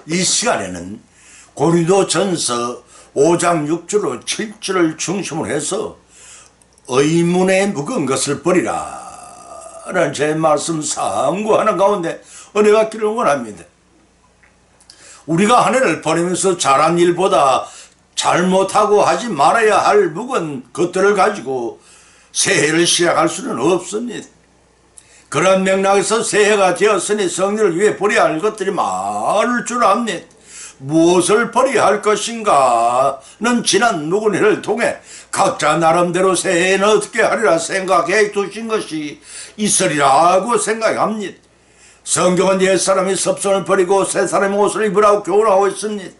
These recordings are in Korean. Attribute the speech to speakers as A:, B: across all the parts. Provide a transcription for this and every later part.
A: 이 시간에는 고린도전서 5장 6절로 7절을 중심으로 해서 의문에 묵은 것을 버리라 라는 제 말씀 상고하는 가운데 은혜 받기를 원합니다. 우리가 한 해를 보내면서 잘한 일보다 잘못하고 하지 말아야 할 묵은 것들을 가지고 새해를 시작할 수는 없습니다. 그런 맥락에서 새해가 되었으니 성리를 위해 버려야 할 것들이 많을 줄 압니다. 무엇을 버려야 할 것인가는 지난 묵은 해를 통해 각자 나름대로 새해는 어떻게 하리라 생각해 두신 것이 있으리라고 생각합니다. 성경은 옛사람이 섭손을 버리고 새사람이 옷을 입으라고 교훈하고 있습니다.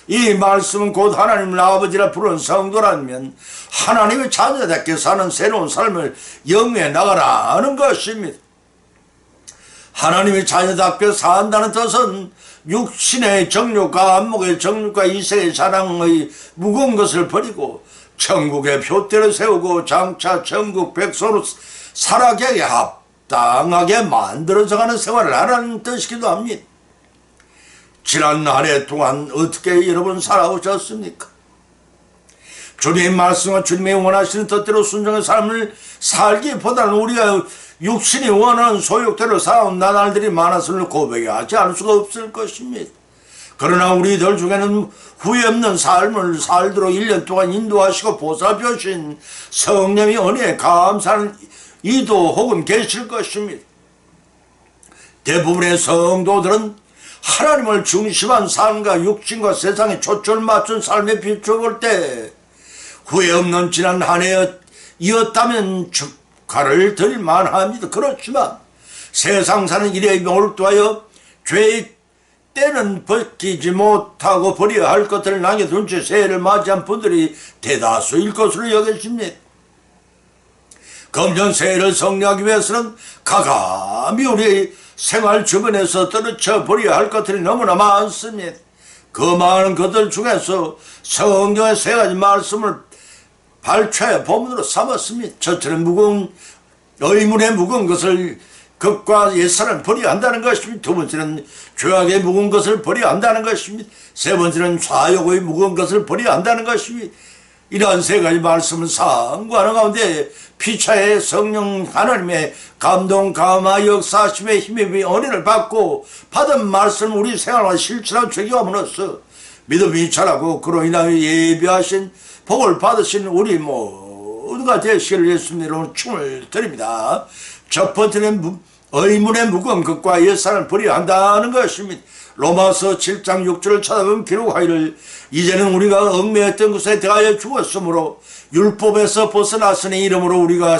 A: 이 말씀은 곧 하나님을 아버지라 부르는 성도라면 하나님의 자녀답게 사는 새로운 삶을 영위해 나가라는 것입니다. 하나님의 자녀답게 산다는 뜻은 육신의 정욕과 안목의 정욕과 이생의 자랑의 무거운 것을 버리고 천국의 표대를 세우고 장차 천국 백성으로 살아가게 합당하게 만들어져가는 생활을 하라는 뜻이기도 합니다. 지난 한 해 동안 어떻게 여러분 살아오셨습니까? 주님의 말씀과 주님의 원하시는 뜻대로 순종의 삶을 살기보다는 우리가 육신이 원하는 소욕대로 살아온 나날들이 많았음을 고백하지 않을 수가 없을 것입니다. 그러나 우리들 중에는 후회 없는 삶을 살도록 1년 동안 인도하시고 보살펴주신 성령의 은혜에 감사하는 이도 혹은 계실 것입니다. 대부분의 성도들은 하나님을 중심한 삶과 육신과 세상에 초점을 맞춘 삶에 비춰볼 때 후회 없는 지난 한 해였다면 축하를 드릴 만합니다. 그렇지만 세상 사는 일에 몰두하여 죄의 때는 벗기지 못하고 버려야 할 것들을 남겨둔 채 새해를 맞이한 분들이 대다수일 것으로 여겨집니다. 금년 새해를 성리하기 위해서는 가감히 우리 생활 주변에서 떨어져 버려야 할 것들이 너무나 많습니다. 그 많은 것들 중에서 성경의 세 가지 말씀을 발췌 본문으로 삼았습니다. 첫째는 무거운 의문에 묵은 것을 것과 옛사람을 버려야 한다는 것입니다. 두 번째는 죄악에 묵은 것을 버려야 한다는 것입니다. 세 번째는 좌욕의 묵은 것을 버려야 한다는 것입니다. 이러한 세 가지 말씀을 상고하는 가운데 피차의 성령 하나님의 감동, 감화, 역사심의 힘에 비해 은혜를 받고 받은 말씀 우리 생활과 실천한 적용함으로써 믿음이 자라고 그로 인하여 예비하신 복을 받으신 우리 모두가 되시기를 예수님으로 춤을 드립니다. 첫 번째는 의문에 묵은 것과 옛사람을 버려야 한다는 것입니다. 로마서 7장 6절을 찾아보면 기록하기를 이제는 우리가 얽매였던 것에 대하여 죽었으므로 율법에서 벗어났으니 이러므로 우리가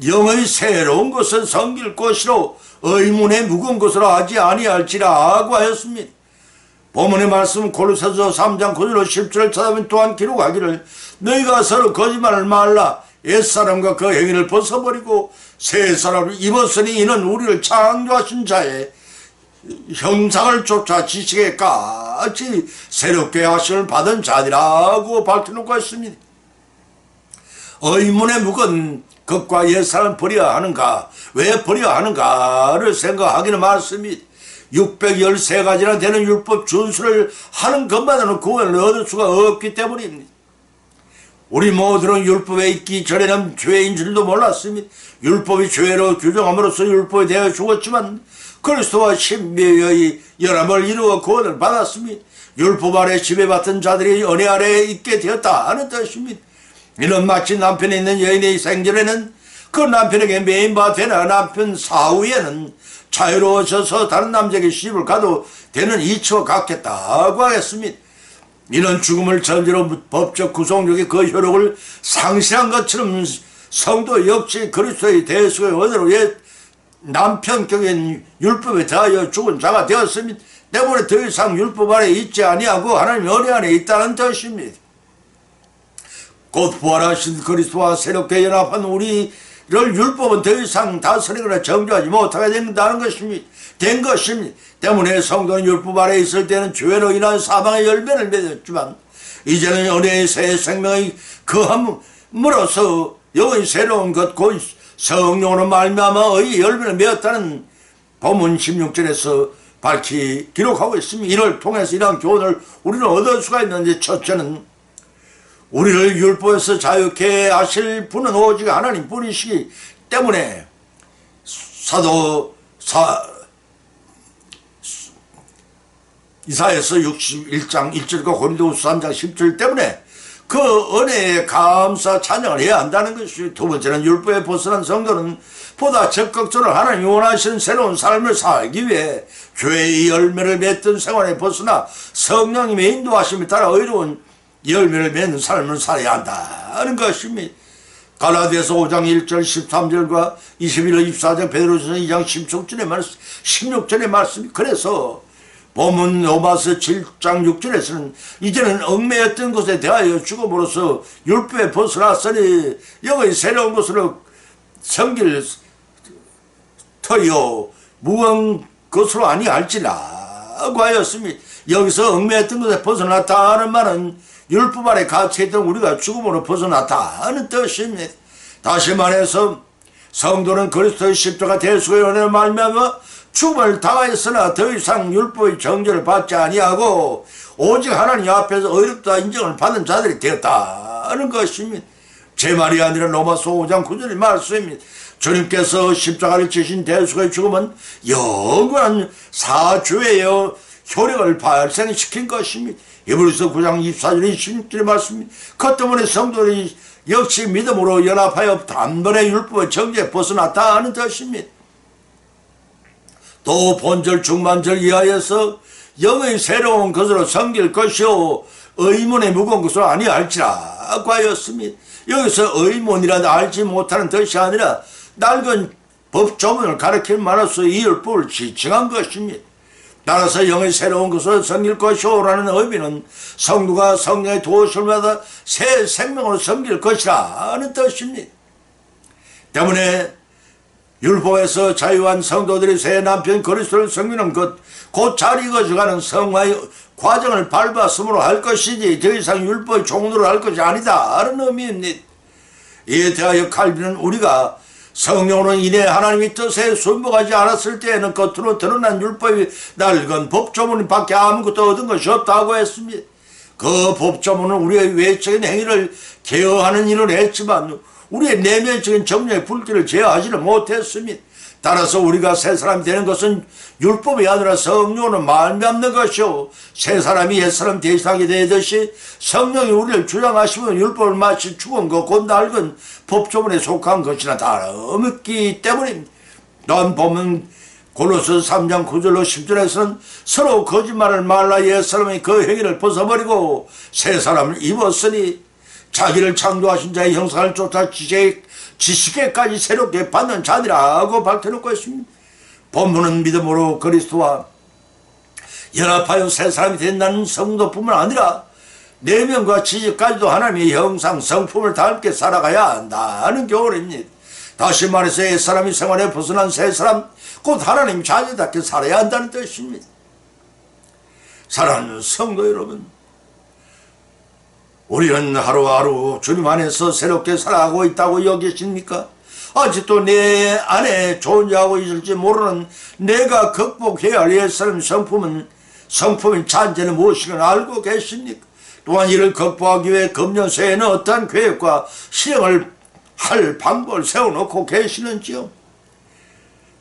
A: 영의 새로운 것은 섬길 것이로 의문에 묵은 것으로 하지 아니할지라고 하였습니다. 본문의 말씀 골로새서 3장 9절로 10절을 찾아보면 또한 기록하기를 너희가 서로 거짓말을 말라 옛사람과 그 행위를 벗어버리고 새 사람을 입었으니 이는 우리를 창조하신 자의 형상을 쫓아 지식에까지 새롭게 하심을 받은 자들이라고 밝혀놓고 있습니다. 의문에 묵은 것과 옛사람을 버려야 하는가, 왜 버려야 하는가를 생각하기는 많습니다. 613가지나 되는 율법 준수를 하는 것만으로는 구원을 얻을 수가 없기 때문입니다. 우리 모두는 율법에 있기 전에는 죄인 줄도 몰랐습니다. 율법이 죄로 규정함으로써 율법에 대하여 죽었지만 그리스도와 신비의 연합을 이루어 구원을 받았습니다. 율법 아래 지배받던 자들이 은혜 아래에 있게 되었다는 뜻입니다. 이는 마치 남편에 있는 여인의 생전에는 그 남편에게 매인바 되나 남편 사후에는 자유로워져서 다른 남자에게 시집을 가도 되는 이치와 같겠다고 하겠습니다. 이는 죽음을 전제로 법적 구속력의 그 효력을 상실한 것처럼 성도 역시 그리스도의 대속의 원으로 옛 남편격인 율법에 대하여 죽은 자가 되었습니다. 때문에 더 이상 율법 아래 있지 아니하고 하나님의 은혜 안에 있다는 뜻입니다. 곧 부활하신 그리스도와 새롭게 연합한 우리를 율법은 더 이상 다스리거나 정죄하지 못하게 된다는 것입니다. 된 것입니다. 때문에 성도는 율법 아래 있을 때는 죄로 인한 사망의 열매를 맺었지만 이제는 은혜의 새 생명의 거함으로써 영의 새로운 것 곧 성령으로 말미암아 의 열매를 맺었다는 본문 16절에서 밝히 기록하고 있습니다. 이를 통해서 이러한 교훈을 우리는 얻을 수가 있는데, 첫째는 우리를 율법에서 자유케 하실 분은 오직 하나님 뿐이시기 때문에 이사야서 61장 1절과 고린도후서 3장 10절 때문에 그 은혜에 감사 찬양을 해야 한다는 것이. 두 번째는 율법에 벗어난 성도는 보다 적극적으로 하나님이 원하시는 새로운 삶을 살기 위해 죄의 열매를 맺던 생활에 벗어나 성령님의 인도하심에 따라 의로운 열매를 맺는 삶을 살아야 한다는 것입니다. 갈라디아서 5장 1절 13절과 21절 24장 베드로전서 2장 16절의 말씀이. 그래서 본문 로마서 7장 6절에서는 이제는 얽매였던 것에 대하여 죽음으로써 율법에 벗어났으니 여기 새로운 것으로 섬길 터여 무언 것으로 아니할지라고 하였습니다. 여기서 얽매였던 것에 벗어났다는 말은 율법 아래 갇혀있던 우리가 죽음으로 벗어났다는 뜻입니다. 다시 말해서 성도는 그리스도의 십자가 대속의 은혜로 말미암아 죽음을 당하였으나 더 이상 율법의 정죄를 받지 아니하고 오직 하나님 앞에서 의롭다 인정을 받은 자들이 되었다는 것입니다. 제 말이 아니라 로마서 5장 9절의 말씀입니다. 주님께서 십자가를 지신 대속의 죽음은 영원한 사죄의 효력을 발생시킨 것입니다. 히브리서 9장 24절 26절의 말씀입니다. 그 때문에 성도들이 역시 믿음으로 연합하여 단번에 율법의 정죄에 벗어났다는 뜻입니다. 또 본절 중만절 이하에서 영의 새로운 것으로 섬길 것이요 의문의 무거운 것으로 아니할지라고 하였습니다. 여기서 의문이라 알지 못하는 뜻이 아니라 낡은 법조문을 가르칠 만해서 이 율법을 지칭한 것입니다. 따라서 영의 새로운 것을 섬길 것이오라는 의미는 성도가 성령의 도우심마다 새 생명으로 섬길 것이라는 뜻입니다. 때문에 율법에서 자유한 성도들이 새 남편 그리스도를 섬기는 것, 곧 잘 익어져가는 성화의 과정을 밟았으므로 할 것이지 더 이상 율법의 종로를 할 것이 아니다 라는 의미입니다. 이에 대하여 칼빈은 우리가 성령으로 인해 하나님의 뜻에 순복하지 않았을 때에는 겉으로 드러난 율법이 낡은 법조문 밖에 아무것도 얻은 것이 없다고 했습니다. 그 법조문은 우리의 외적인 행위를 제어하는 일을 했지만 우리의 내면적인 정령의 불길을 제어하지는 못했습니다. 따라서 우리가 새 사람이 되는 것은 율법이 아니라 성령으로 말미암는 것이요 새 사람이 옛 사람 대신하게 되듯이 성령이 우리를 주장하시면 율법을 마치 죽은 것 곧 낡은 법조문에 속한 것이나 다름없기 때문입니다. 또한 보면 골로새 3장 9절로 10절에서는 서로 거짓말을 말라 옛 사람이 그 행위를 벗어버리고 새 사람을 입었으니 자기를 창조하신 자의 형상을 쫓아 지식에까지 새롭게 받는 자들이라고 밝혀놓고 있습니다. 본문은 믿음으로 그리스도와 연합하여 새 사람이 된다는 성도뿐만 아니라 내면과 지식까지도 하나님의 형상 성품을 닮게 살아가야 한다는 교훈입니다. 다시 말해서 옛사람이 생활에 벗어난 새 사람 곧 하나님 자녀답게 살아야 한다는 뜻입니다. 사랑하는 성도 여러분, 우리는 하루하루 주님 안에서 새롭게 살아가고 있다고 여기십니까? 아직도 내 안에 존재하고 있을지 모르는 내가 극복해야 할 옛사람 성품인 잔재는 무엇인가 알고 계십니까? 또한 이를 극복하기 위해 금년 새해에는 어떠한 계획과 실행을 할 방법을 세워놓고 계시는지요?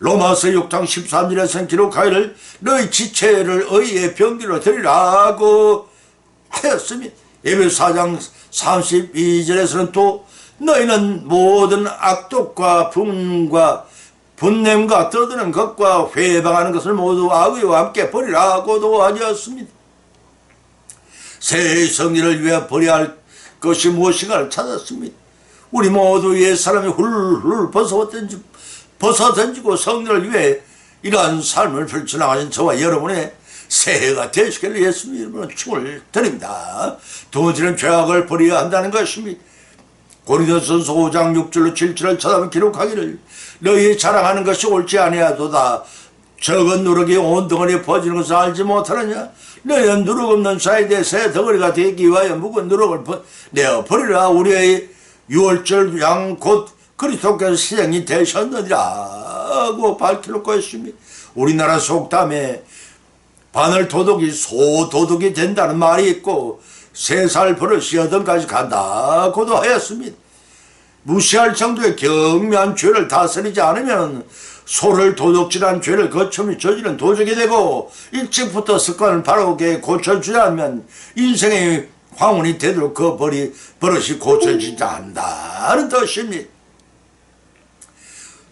A: 로마서 6장 13절에서는 기록하기를 너희 지체를 의의 병기로 드리라고 하였습니다. 에베소 4장 32절에서는 또 너희는 모든 악독과 분냄과 떠드는 것과 회방하는 것을 모두 악의와 함께 버리라고도 하셨습니다. 새해의 성리를 위해 버려야 할 것이 무엇인가를 찾았습니다. 우리 모두 옛사람이 훌훌 벗어던지고 성리를 위해 이러한 삶을 펼쳐나가신 저와 여러분의 새해가 되시기를 예수님 이름으로 축을 드립니다. 두 번째는 죄악을 버려야 한다는 것입니다. 고린도전서 5장 6절로 7절을 찾아보면 기록하기를 너희 자랑하는 것이 옳지 아니하도다. 적은 누룩이 온 덩어리에 퍼지는 것을 알지 못하느냐. 너희는 누룩 없는 자에 새 덩어리가 되기 위하여 묵은 누룩을 내어 버리라. 우리의 유월절 양 곧 그리스도께서 시행이 되셨느니라 고 밝혀놓고 있습니다. 우리나라 속담에 바늘 도둑이 소 도둑이 된다는 말이 있고 3살 버릇이 8까지 간다고도 하였습니다. 무시할 정도의 경미한 죄를 다스리지 않으면 소를 도둑질한 죄를 거침없이 저지른 도적이 되고 일찍부터 습관을 바르게 고쳐주지 않으면 인생의 황혼이 되도록 그 버릇이 고쳐지지 않는다는 뜻입니다.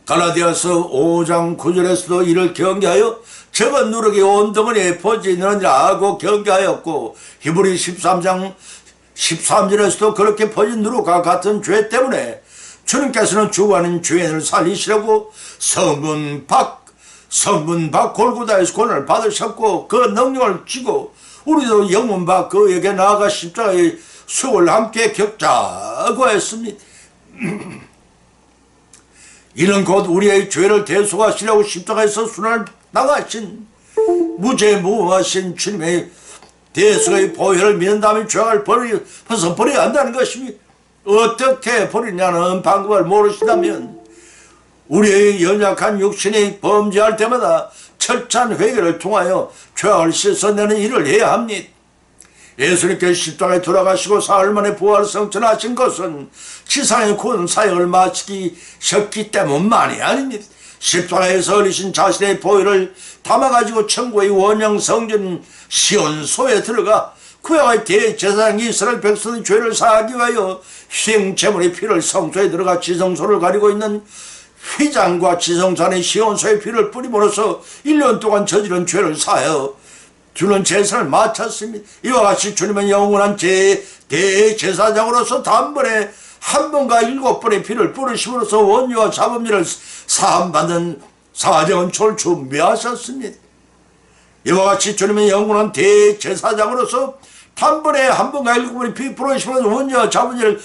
A: 갈라디아서 5장 9절에서도 이를 경계하여 적은 누룩이 온 덩어리에 퍼지느니라 하고 경계하였고 히브리 13장 13절에서도 그렇게 퍼진 누룩과 같은 죄 때문에 주님께서는 죽어가는 죄인을 살리시려고 성문 밖 골고다에서 고난을 받으셨고 그 능력을 쥐고 우리도 영문 밖 그에게 나아가 십자가의 수고를 함께 겪자고 했습니다. 이는 곧 우리의 죄를 대속하시려고 십자가에서 순환을 당하신 무죄무하신 주님의 대속의 보혈을 믿는다면 죄악을 버려야 한다는 것입니다. 어떻게 버리냐는 방법을 모르시다면 우리의 연약한 육신이 범죄할 때마다 철저한 회개를 통하여 죄악을 씻어내는 일을 해야 합니다. 예수님께서 십자가에 돌아가시고 사흘 만에 부활 성천하신 것은 지상의 군 사역을 마치셨기 때문만이 아닙니다. 십자가에서 흘리신 자신의 보혈을 담아가지고 천국의 원형 성전 시온소에 들어가 구약의 대제사장 이스라엘 백성의 죄를 사하기 위하여 희생제물의 피를 성소에 들어가 지성소를 가리고 있는 휘장과 지성산의 시온소의 피를 뿌림으로써 1년 동안 저지른 죄를 사하여 주는 제사를 마쳤습니다. 이와 같이 주님은 영원한 대제사장으로서 단번에 한 번과 7번의 피를 뿌리심으로써 원죄와 자범죄를 사함받는 사정은총을 준비하셨습니다. 이와 같이 주님은 영원한 대제사장으로서 단번에 한 번과 7번의 피 뿌리심으로써 원죄와 자범죄를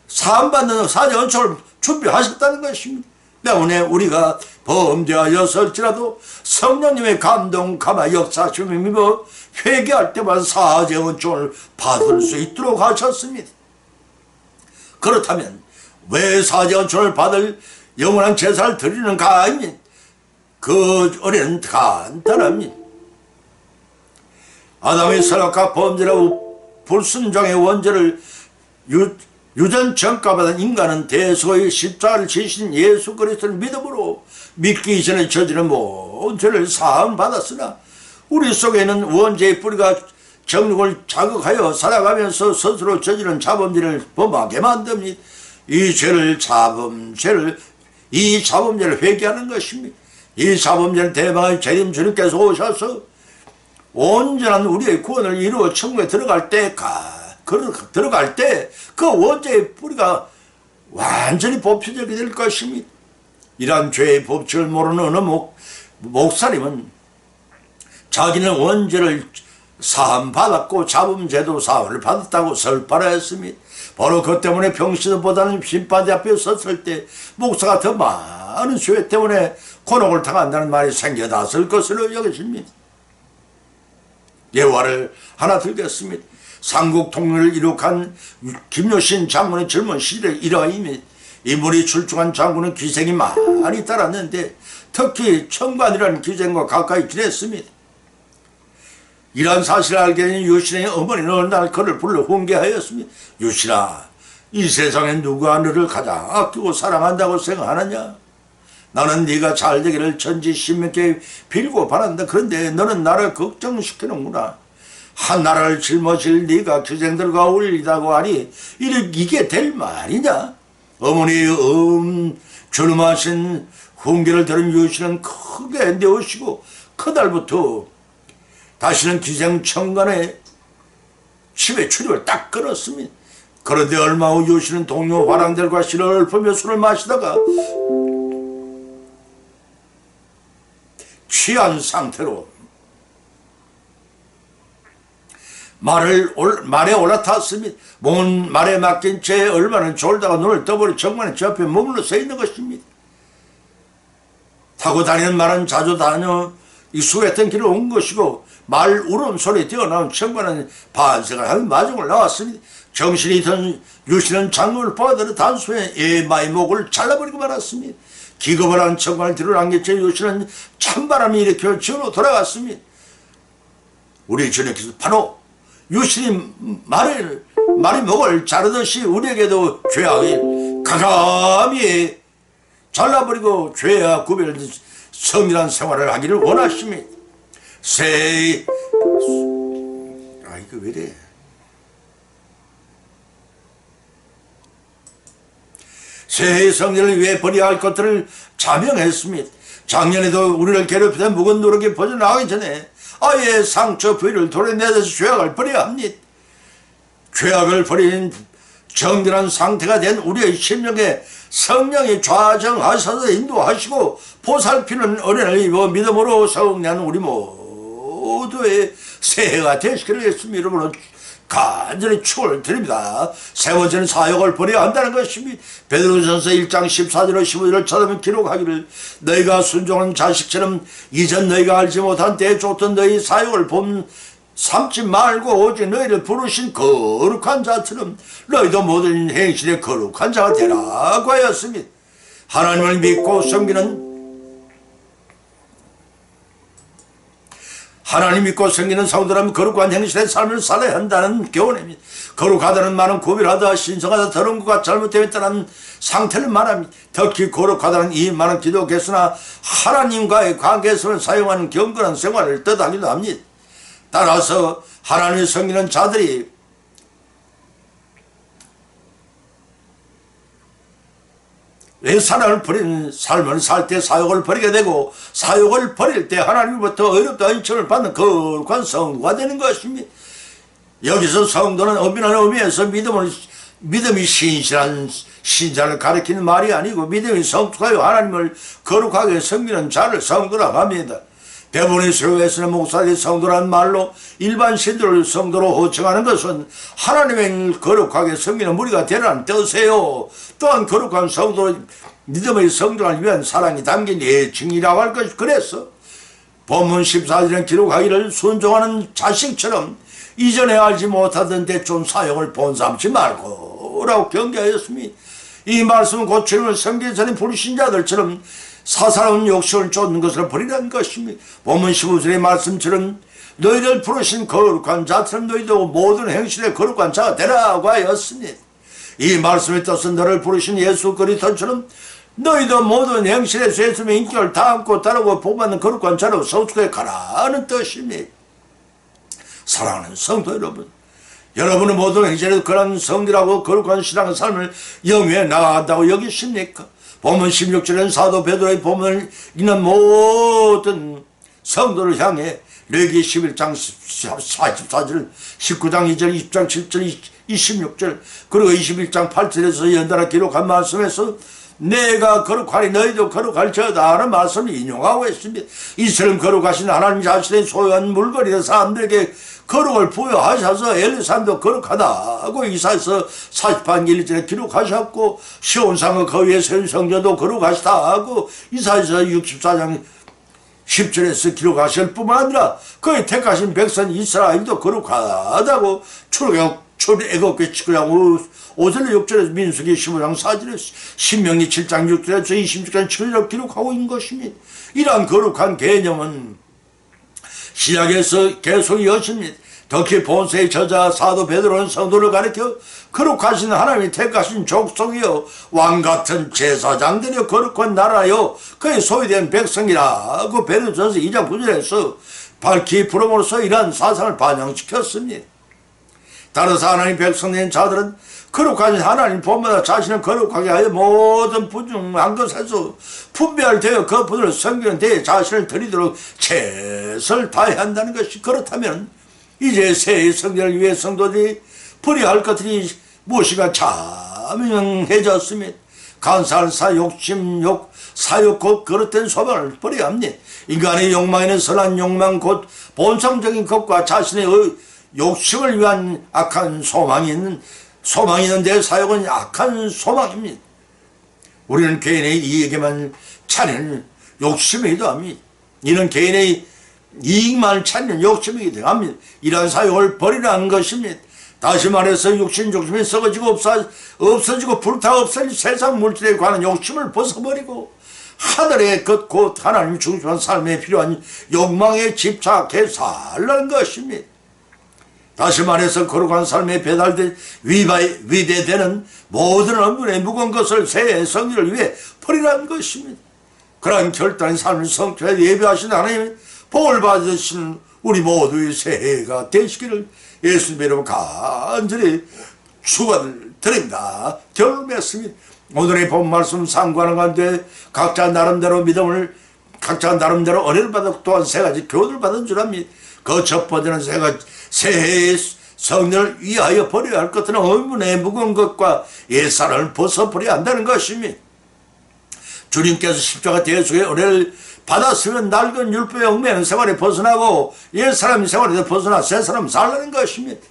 A: 사함받는 사정은총을 준비하셨다는 것입니다. 때문에 우리가 범죄하였을지라도 성령님의 감동, 감화, 역사심을 믿어 회개할 때마다 사죄은총을 받을 수 있도록 하셨습니다. 그렇다면 왜 사죄은총을 받을 영원한 제사를 드리는가 아닙니까? 그 어려는 간단합니다. 아담의 선악과 범죄로 불순종의 원죄를 유전 전가받은 인간은 대속의 십자가를 지신 예수 그리스도를 믿음으로 믿기 이전에 저지른 모든 죄를 사함받았으나 우리 속에는 원죄의 뿌리가 정욕을 자극하여 살아가면서 스스로 저지른 자범죄를 범하게 만듭니다. 이 자범죄를 회개하는 것입니다. 이 자범죄를 대방의 재림 주님께서 오셔서 온전한 우리의 구원을 이루어 천국에 들어갈 때 그 원죄의 뿌리가 완전히 뽑혀지게 될 것입니다. 이러한 죄의 법칙을 모르는 어느 목사님은 자기는 원죄를 사함받았고 자범죄도 사함을 받았다고 설파하였습니다. 바로 그 때문에 평시보다는 심판대 앞에 섰을 때 목사가 더 많은 죄 때문에 곤혹을 당한다는 말이 생겨났을 것으로 여겨집니다. 예화를 하나 들겠습니다. 삼국 통일을 이룩한 김효신 장군의 젊은 시절의 일화입니다. 이분이 출중한 장군은 기생이 많이 따랐는데 특히 청관이라는 기생과 가까이 지냈습니다. 이러한 사실을 알게 된 유신의 어머니는 어느 날 그를 불러 훈계하였습니다. 유신아, 이 세상에 누가 너를 가장 아끼고 사랑한다고 생각하느냐? 나는 네가 잘 되기를 천지신명께 빌고 바란다. 그런데 너는 나를 걱정시키는구나. 한 나라를 짊어질 네가 기생들과 어울리다고 하니 이게 될 말이냐? 어머니의 준엄하신 훈계를 들은 유신은 크게 내오시고 그날부터 다시는 기생청관의 집에 출입을 딱 끊었습니다. 그런데 얼마 후 유신은 동료 화랑들과 시를 읊으며 술을 마시다가 취한 상태로 말에 올라탔습니다. 몸은 말에 맡긴 채 얼마나 졸다가 눈을 떠버려 정관의 저 앞에 머물러 서 있는 것입니다. 타고 다니는 말은 자주 다녀 익숙했던 길을 온 것이고 말 울음소리 뛰어나온 정관은 반성을 하며 마중을 나왔습니다. 정신이 든 유신은 장군을 보아들어 단숨에 에마의 목을 잘라버리고 말았습니다. 기겁을 한 정관을 뒤로 남겼지 유신은 찬바람이 일으켜 지으로 돌아갔습니다. 우리 주님께서 바로 유신이 말이 목을 자르듯이 우리에게도 죄악을 가감히 잘라버리고 죄와 구별 성실한 생활을 하기를 원하십니다. 이거 왜 이래? 새해의 성전을 위해 버려야 할 것들을 자명했습니다. 작년에도 우리를 괴롭히던 묵은 누룩이 퍼져나가기 전에 아예 상처 부위를 도려내서 죄악을 버려야 합니다. 죄악을 버린 정결한 상태가 된 우리의 심령에 성령이 좌정하셔서 인도하시고 보살피는 은혜를 입어 믿음으로 성례하는 우리 모두의 새해가 되시기를 예수님 이름으로 간절히 축원을 드립니다. 세 번째는 사욕을 버려야 한다는 것입니다. 베드로전서 1장 14절로 15절을 찾으면 기록하기를 너희가 순종한 자식처럼 이전 너희가 알지 못한 때에 쫓던 너희 사욕을 삼지 말고 오직 너희를 부르신 거룩한 자처럼 너희도 모든 행실에 거룩한 자가 되라고 하였습니다. 하나님을 믿고 섬기는 성도라면 거룩한 행실의 삶을 살아야 한다는 교훈입니다. 거룩하다는 말은 구별하다, 신성하다, 더러운 것과 잘못되었다는 상태를 말합니다. 특히 거룩하다는 이 말은 기도 개수나 하나님과의 관계에서 사용하는 경건한 생활을 뜻하기도 합니다. 따라서 하나님을 섬기는 자들이 왜 사랑을 버리는 삶을 살 때 사욕을 버리게 되고 사욕을 버릴 때 하나님부터 의롭다 인정을 받는 거룩한 성도가 되는 것입니다. 여기서 성도는 엄밀한 의미에서 믿음이 신실한 신자를 가리키는 말이 아니고 믿음이 성숙하여 하나님을 거룩하게 섬기는 자를 성도라고 합니다. 대부분의 교회에서는 목사들이 성도라는 말로 일반 신도를 성도로 호칭하는 것은 하나님을 거룩하게 섬기는 무리가 되라는 뜻이에요. 또한 거룩한 성도, 믿음의 성도를 위한 사랑이 담긴 예칭이라고 할 것이 그래서 본문 14절에 기록하기를 순종하는 자식처럼 이전에 알지 못하던 데 좀 사역을 본삼지 말고 라고 경계하였습니다. 이 말씀은 곧 주님을 섬기기 전에 부르신 자들처럼 사사로운 욕심을 쫓는 것을 버리라는 것입니다. 본문 15절의 말씀처럼 너희를 부르신 거룩한 자처럼 너희도 모든 행실에 거룩한 자가 되라고 하였습니다. 이 말씀의 뜻은 너를 부르신 예수 그리스도처럼 너희도 모든 행실에 예수님의 인격을 다 안고 따르고 복받는 거룩한 자로 성숙해 가라는 뜻입니다. 사랑하는 성도 여러분, 여러분은 모든 행실에도 그런 성실하고 거룩한 신앙의 삶을 영위해 나아간다고 여기십니까? 본문 16절은 사도 베드로의 본문을 읽는 모든 성도를 향해 레위기 11장 44절, 19장 2절, 20장 7절, 26절 그리고 21장 8절에서 연달아 기록한 말씀에서 내가 거룩하니 너희도 거룩할지어다 하는 말씀을 인용하고 있습니다. 이처럼 거룩하신 하나님 자신의 소유한 물건이나 사람들에게 거룩을 부여하셔서 엘리사람도 거룩하다고 이사에서 40판 1절에 기록하셨고 시온상의 거위에 세운 성전도 거룩하시다고 이사에서 64장 10절에서 기록하실 뿐만 아니라 그의 택하신 백성 이스라엘도 거룩하다고 출애굽기 19장 5절 6절에서 민수기 15장 4절에서 신명기 7장 6절에서 26장 7절을 기록하고 있는 것입니다. 이러한 거룩한 개념은 신약에서 계속 이어집니다. 특히 본서의 저자 사도 베드로는 성도를 가리켜 거룩하신 하나님이 택하신 족속이요 왕같은 제사장들이요 거룩한 나라요 그의 소유된 백성이라고 베드로전서 2장 9절에서 밝히 부름으로써 이러한 사상을 반영시켰습니다. 따라서 하나님 백성된 자들은 거룩하신 하나님 본마다 자신을 거룩하게 하여 모든 부중한 것에서 분별되어 그 분을 섬기는 데에 자신을 드리도록 최선을 다해야 한다는 것이 그렇다면 이제 새해 성전을 위해 성도들이 버려야 할 것들이 무엇인가 자명해졌습니다. 간사한 욕심, 사욕 곧 그릇된 소망을 버려야 합니다. 인간의 욕망에는 선한 욕망 곧 본성적인 것과 자신의 욕심을 위한 악한 소망이 있는데 사욕은 악한 소망입니다. 우리는 개인의 이익에만 차리는 욕심이기도 합니다. 이는 개인의 이익만 찾는 욕심이기도 합니다. 이러한 사욕을 버리라는 것입니다. 다시 말해서 육신 욕심이 썩어지고 없어지고 불타 없어질 세상 물질에 관한 욕심을 벗어버리고 하늘의 것 곧 하나님 중심한 삶에 필요한 욕망에 집착해 살라는 것입니다. 다시 말해서 거룩한 삶에 배달된 위배되는 모든 업문에 무거운 것을 새 성리를 위해 버리라는 것입니다. 그러한 결단의 삶을 성취해 예배하신 하나님의 복을 받으신 우리 모두의 새해가 되시기를 예수님의 이름으로 간절히 축원드립니다. 결을 맺습니다. 오늘의 본 말씀 상고하는 가운데 각자 나름대로 믿음을, 각자 나름대로 은혜를 받았고 또한 세 가지 교훈을 받은 줄 압니다. 그 첫 번째는 새해의 성령을 위하여 버려야 할 것들은 의문의 무거운 것과 옛사람을 벗어버려야 한다는 것입니다. 주님께서 십자가 대속의 은혜를 받았으면 낡은 율법의 얽매이는 생활에 벗어나고 옛사람의 생활에서 벗어나 새사람 살라는 것입니다.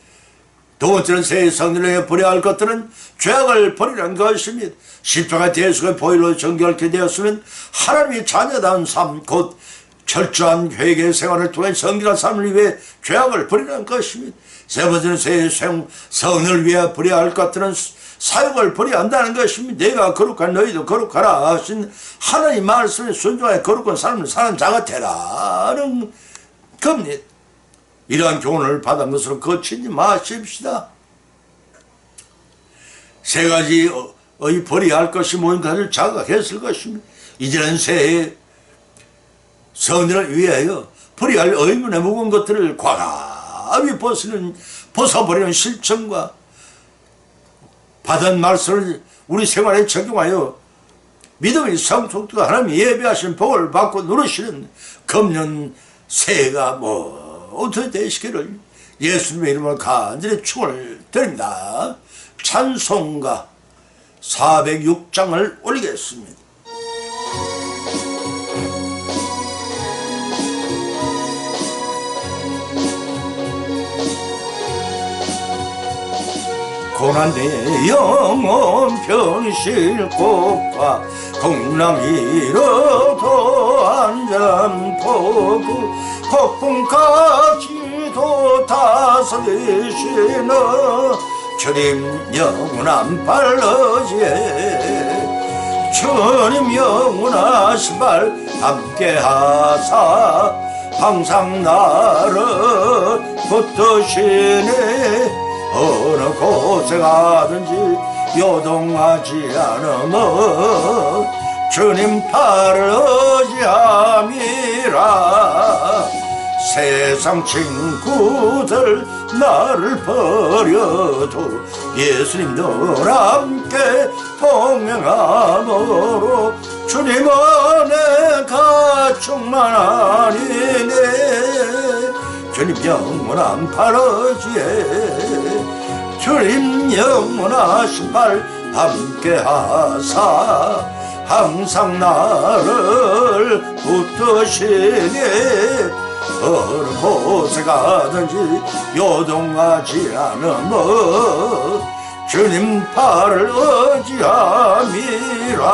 A: 두 번째는 새해 성령을 버려야 할 것들은 죄악을 버리라는 것입니다. 십자가 대속의 보혈로 정결케 되었으면 하나님의 자녀다운 삶, 곧 철저한 회개 생활을 통해 성결한 삶을 위해 죄악을 버리라는 것입니다. 세 번째는 새해 성령을 위해 버려야 할 것들은 사욕을 버려야 한다는 것입니다. 내가 거룩한 너희도 거룩하라 하신 하나님 말씀에 순종하여 거룩한 삶을 사는 자가 되라는 겁니다. 이러한 교훈을 받은 것으로 거치지 마십시다. 세 가지의 버려야 할 것이 뭔가를 자각했을 것입니다. 이제는 새해 성령을 위하여 버려야 할 의문의 무거운 것들을 과감히 벗어버리는 실천과 받은 말씀을 우리 생활에 적용하여 믿음의 성숙과 하나님이 예배하신 복을 받고 누리시는 금년 새해가 모두 되시기를 예수님의 이름으로 간절히 축원을 드립니다. 찬송가 406장을 올리겠습니다. 고난 내 영혼 편실곡과 공남이로도 한잔 포구 폭풍까지도 다스리시는 주님 영원한 발러지에 주님 영원하신 발 함께하사 항상 나를 붙드시네. 어느 곳에 가든지 요동하지 않으면 주님 팔을 의지함이라. 세상 친구들 나를 버려도 예수님 너와 함께 동행함으로 주님 은혜가 충만하니네. 주님 영원한 팔어지에 주님 영원하신 발 함께하사 항상 나를 붙드시네. 어느 곳에 가든지 요동하지 않으면 주님 팔을 의지함이라.